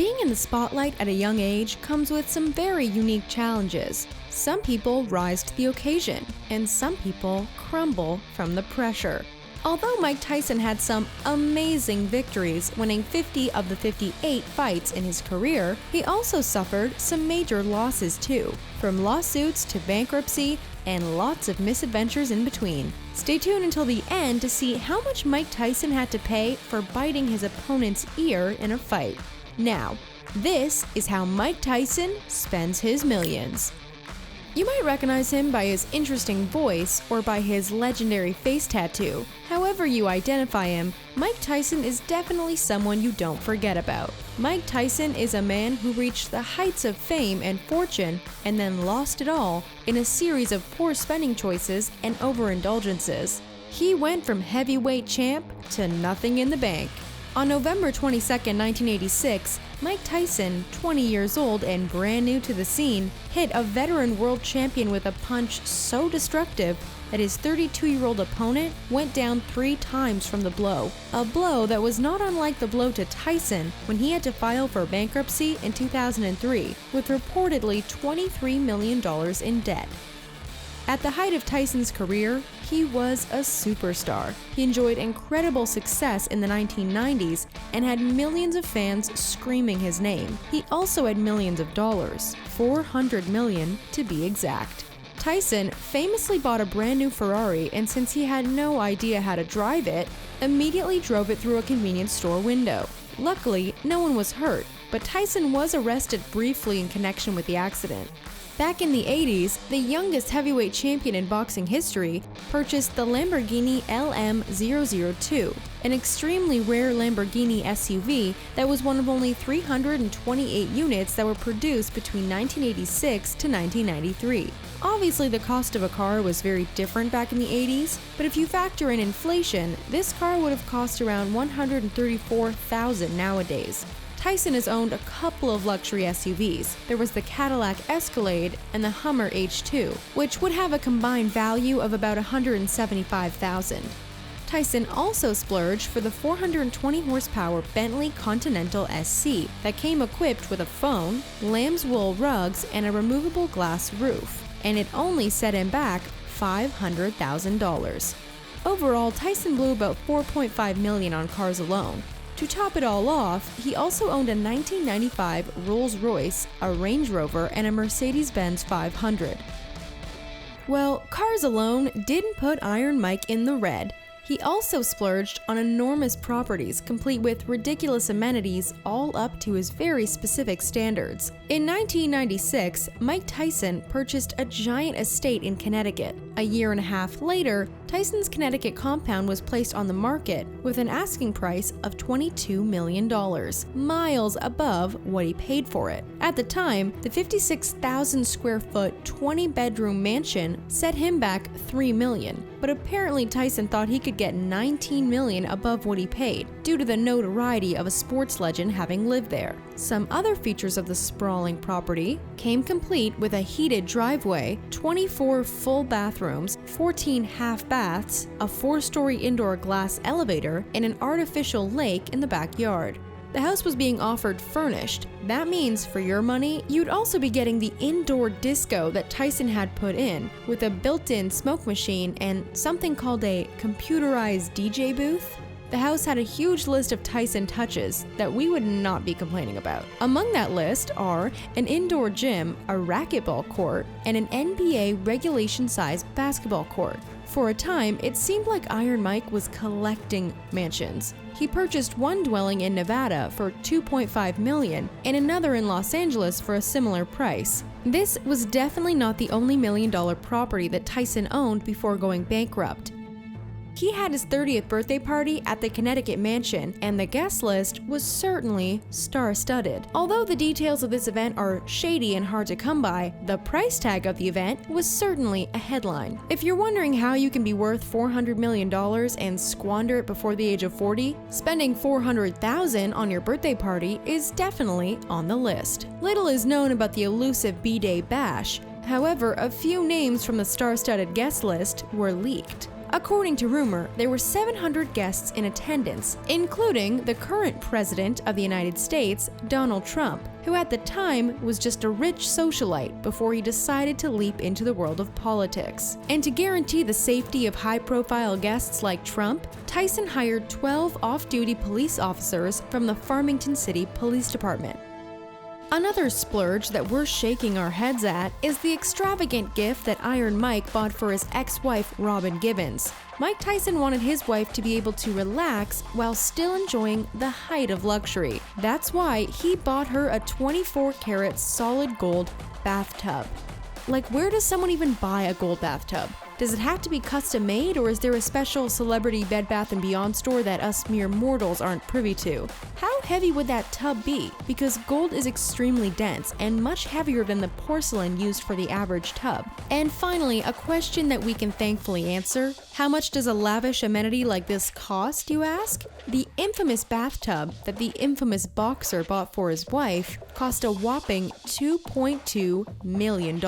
Being in the spotlight at a young age comes with some very unique challenges. Some people rise to the occasion, and some people crumble from the pressure. Although Mike Tyson had some amazing victories, winning 50 of the 58 fights in his career, he also suffered some major losses too, from lawsuits to bankruptcy and lots of misadventures in between. Stay tuned until the end to see how much Mike Tyson had to pay for biting his opponent's ear in a fight. Now, this is how Mike Tyson spends his millions. You might recognize him by his interesting voice or by his legendary face tattoo. However you identify him, Mike Tyson is definitely someone you don't forget about. Mike Tyson is a man who reached the heights of fame and fortune and then lost it all in a series of poor spending choices and overindulgences. He went from heavyweight champ to nothing in the bank. On November 22, 1986, Mike Tyson, 20 years old and brand new to the scene, hit a veteran world champion with a punch so destructive that his 32-year-old opponent went down 3 times from the blow. A blow that was not unlike the blow to Tyson when he had to file for bankruptcy in 2003, with reportedly $23 million in debt. At the height of Tyson's career, he was a superstar. He enjoyed incredible success in the 1990s and had millions of fans screaming his name. He also had millions of dollars, $400 million to be exact. Tyson famously bought a brand new Ferrari, and since he had no idea how to drive it, immediately drove it through a convenience store window. Luckily, no one was hurt, but Tyson was arrested briefly in connection with the accident. Back in the 80s, the youngest heavyweight champion in boxing history purchased the Lamborghini LM002, an extremely rare Lamborghini SUV that was one of only 328 units that were produced between 1986 to 1993. Obviously, the cost of a car was very different back in the 80s, but if you factor in inflation, this car would have cost around $134,000 nowadays. Tyson has owned a couple of luxury SUVs. There was the Cadillac Escalade and the Hummer H2, which would have a combined value of about $175,000. Tyson also splurged for the 420 horsepower Bentley Continental SC that came equipped with a phone, lamb's wool rugs, and a removable glass roof, and it only set him back $500,000. Overall, Tyson blew about $4.5 million on cars alone. To top it all off, he also owned a 1995 Rolls-Royce, a Range Rover, and a Mercedes-Benz 500. Well, cars alone didn't put Iron Mike in the red. He also splurged on enormous properties complete with ridiculous amenities all up to his very specific standards. In 1996, Mike Tyson purchased a giant estate in Connecticut. A year and a half later, Tyson's Connecticut compound was placed on the market with an asking price of $22 million, miles above what he paid for it. At the time, the 56,000 square foot, 20-bedroom mansion set him back $3 million, but apparently Tyson thought he could get $19 million above what he paid, due to the notoriety of a sports legend having lived there. Some other features of the sprawling property came complete with a heated driveway, 24 full bathrooms, 14 half baths, a 4-story indoor glass elevator, and an artificial lake in the backyard. The house was being offered furnished. That means for your money, you'd also be getting the indoor disco that Tyson had put in, with a built-in smoke machine and something called a computerized DJ booth. The house had a huge list of Tyson touches that we would not be complaining about. Among that list are an indoor gym, a racquetball court, and an NBA regulation-sized basketball court. For a time, it seemed like Iron Mike was collecting mansions. He purchased one dwelling in Nevada for $2.5 million and another in Los Angeles for a similar price. This was definitely not the only million-dollar property that Tyson owned before going bankrupt. He had his 30th birthday party at the Connecticut mansion, and the guest list was certainly star-studded. Although the details of this event are shady and hard to come by, the price tag of the event was certainly a headline. If you're wondering how you can be worth $400 million and squander it before the age of 40, spending $400,000 on your birthday party is definitely on the list. Little is known about the elusive B-Day bash. However, a few names from the star-studded guest list were leaked. According to rumor, there were 700 guests in attendance, including the current president of the United States, Donald Trump, who at the time was just a rich socialite before he decided to leap into the world of politics. And to guarantee the safety of high-profile guests like Trump, Tyson hired 12 off-duty police officers from the Farmington City Police Department. Another splurge that we're shaking our heads at is the extravagant gift that Iron Mike bought for his ex-wife Robin Gibbons. Mike Tyson wanted his wife to be able to relax while still enjoying the height of luxury. That's why he bought her a 24-karat solid gold bathtub. Like, where does someone even buy a gold bathtub? Does it have to be custom made, or is there a special celebrity Bed Bath & Beyond store that us mere mortals aren't privy to? How heavy would that tub be? Because gold is extremely dense and much heavier than the porcelain used for the average tub. And finally, a question that we can thankfully answer: how much does a lavish amenity like this cost, you ask? The infamous bathtub that the infamous boxer bought for his wife cost a whopping $2.2 million.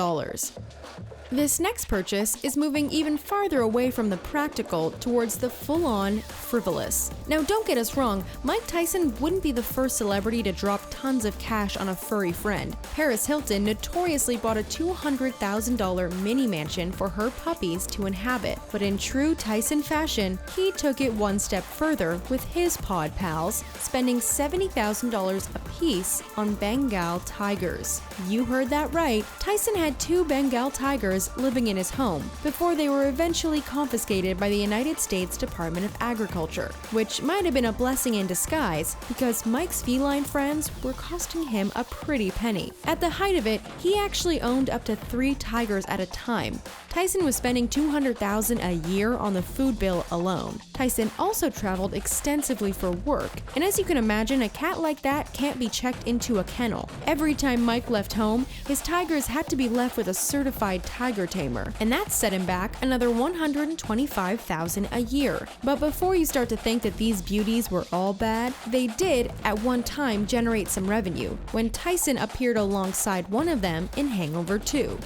This next purchase is moving even farther away from the practical towards the full-on frivolous. Now, don't get us wrong, Mike Tyson wouldn't be the first celebrity to drop tons of cash on a furry friend. Paris Hilton notoriously bought a $200,000 mini mansion for her puppies to inhabit, but in true Tyson fashion, he took it one step further with his pod pals, spending $70,000 apiece on Bengal tigers. You heard that right, Tyson had 2 Bengal tigers living in his home before they were eventually confiscated by the United States Department of Agriculture, which might have been a blessing in disguise because Mike's feline friends were costing him a pretty penny. At the height of it, he actually owned up to 3 tigers at a time. Tyson was spending $200,000 a year on the food bill alone. Tyson also traveled extensively for work, and as you can imagine, a cat like that can't be checked into a kennel. Every time Mike left home, his tigers had to be left with a certified tiger tamer, and that set him back another $125,000 a year. But before you start to think that these beauties were all bad, they did at one time generate some revenue when Tyson appeared alongside one of them in Hangover 2.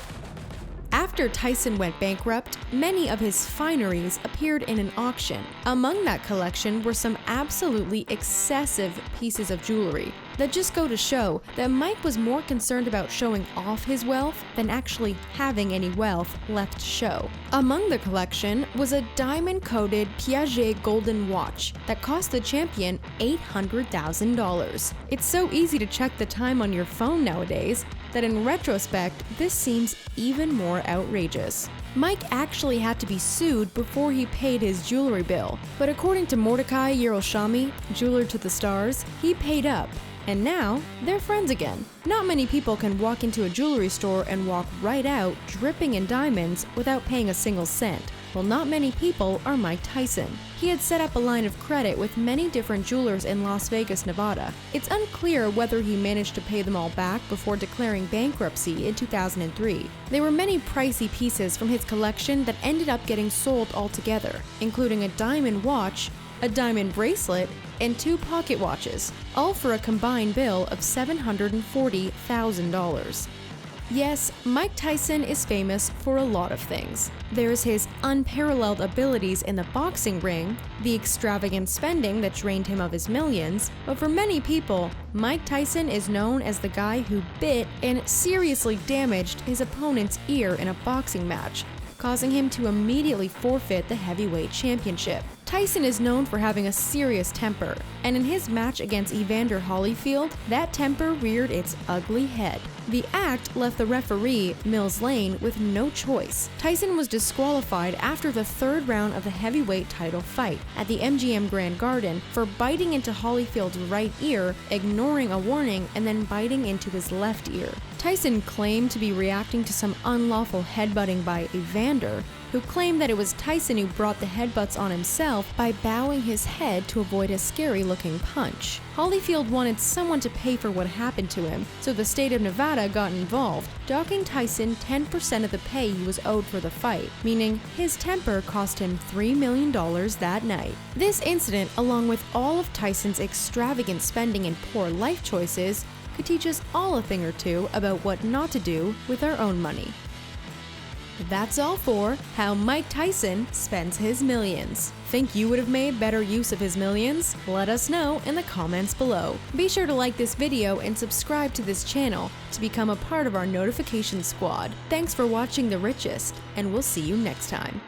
After Tyson went bankrupt, many of his fineries appeared in an auction. Among that collection were some absolutely excessive pieces of jewelry that just go to show that Mike was more concerned about showing off his wealth than actually having any wealth left to show. Among the collection was a diamond-coated Piaget golden watch that cost the champion $800,000. It's so easy to check the time on your phone nowadays that in retrospect, this seems even more outrageous. Mike actually had to be sued before he paid his jewelry bill, but according to Mordecai Yeroshami, jeweler to the stars, he paid up, and now they're friends again. Not many people can walk into a jewelry store and walk right out dripping in diamonds without paying a single cent. Well, not many people are Mike Tyson. He had set up a line of credit with many different jewelers in Las Vegas, Nevada. It's unclear whether he managed to pay them all back before declaring bankruptcy in 2003. There were many pricey pieces from his collection that ended up getting sold altogether, including a diamond watch, a diamond bracelet, and 2 pocket watches, all for a combined bill of $740,000. Yes, Mike Tyson is famous for a lot of things. There's his unparalleled abilities in the boxing ring, the extravagant spending that drained him of his millions, but for many people, Mike Tyson is known as the guy who bit and seriously damaged his opponent's ear in a boxing match, causing him to immediately forfeit the heavyweight championship. Tyson is known for having a serious temper, and in his match against Evander Holyfield, that temper reared its ugly head. The act left the referee, Mills Lane, with no choice. Tyson was disqualified after the 3rd round of the heavyweight title fight at the MGM Grand Garden for biting into Holyfield's right ear, ignoring a warning, and then biting into his left ear. Tyson claimed to be reacting to some unlawful headbutting by Evander, who claimed that it was Tyson who brought the headbutts on himself by bowing his head to avoid a scary-looking punch. Holyfield wanted someone to pay for what happened to him, so the state of Nevada got involved, docking Tyson 10% of the pay he was owed for the fight, meaning his temper cost him $3 million that night. This incident, along with all of Tyson's extravagant spending and poor life choices, could teach us all a thing or two about what not to do with our own money. That's all for how Mike Tyson spends his millions. Think you would have made better use of his millions? Let us know in the comments below. Be sure to like this video and subscribe to this channel to become a part of our notification squad. Thanks for watching The Richest, and we'll see you next time.